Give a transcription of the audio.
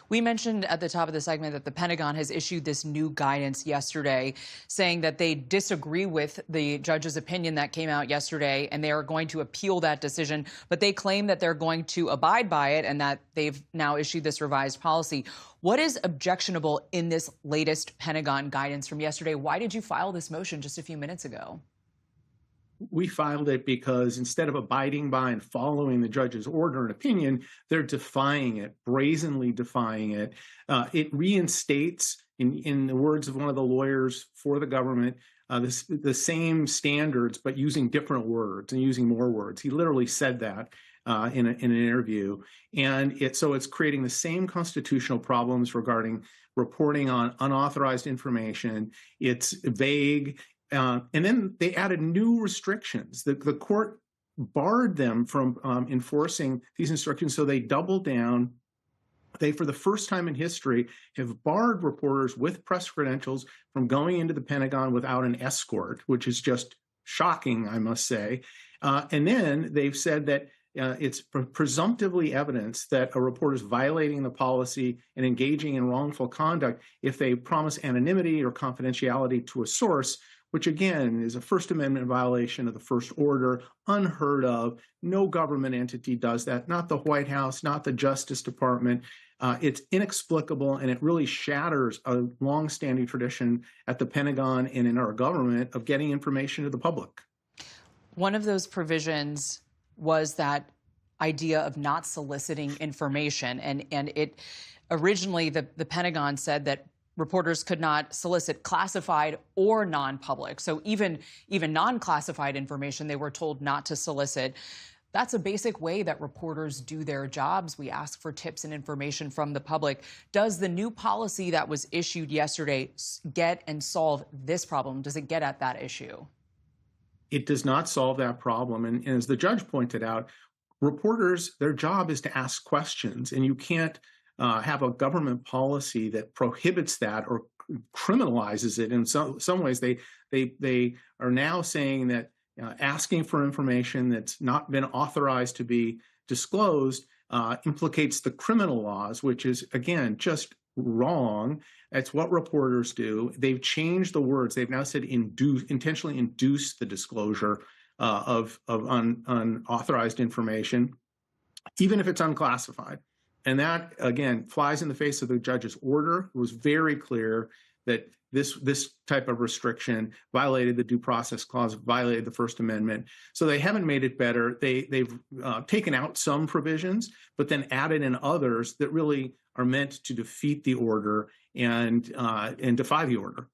We mentioned at the top of the segment that the Pentagon has issued this new guidance yesterday saying that they disagree with the judge's opinion that came out yesterday and they are going to appeal that decision. But they claim that they're going to abide by it and that they've now issued this revised policy. What is objectionable in this latest Pentagon guidance from yesterday? Why did you file this motion just a few minutes ago? We filed it because instead of abiding by and following the judge's order and opinion, they're defying it, brazenly defying it. It reinstates, in the words of one of the lawyers for the government, the same standards, but using different words and using more words. He literally said that in an interview. And so it's creating the same constitutional problems regarding reporting on unauthorized information. It's vague. And then they added new restrictions. The court barred them from enforcing these instructions, so they doubled down. They, for the first time in history, have barred reporters with press credentials from going into the Pentagon without an escort, which is just shocking, I must say. And then they've said that it's presumptively evidence that a reporter is violating the policy and engaging in wrongful conduct if they promise anonymity or confidentiality to a source, which again is a First Amendment violation of the First Order, unheard of. No government entity does that, not the White House, not the Justice Department. It's inexplicable, and it really shatters a longstanding tradition at the Pentagon and in our government of getting information to the public. One of those provisions was that idea of not soliciting information. And it originally, the Pentagon said that reporters could not solicit classified or non-public. So even non-classified information, they were told not to solicit. That's a basic way that reporters do their jobs. We ask for tips and information from the public. Does the new policy that was issued yesterday get and solve this problem? Does it get at that issue? It does not solve that problem. And as the judge pointed out, reporters, their job is to ask questions, and you can't have a government policy that prohibits that or criminalizes it. In some ways, they are now saying that asking for information that's not been authorized to be disclosed implicates the criminal laws, which is, again, just wrong. That's what reporters do. They've changed the words. They've now said intentionally induce the disclosure of unauthorized information, even if it's unclassified. And that, again, flies in the face of the judge's order. It was very clear that this type of restriction violated the Due Process Clause, violated the First Amendment. So they haven't made it better. They've taken out some provisions, but then added in others that really are meant to defeat the order and defy the order.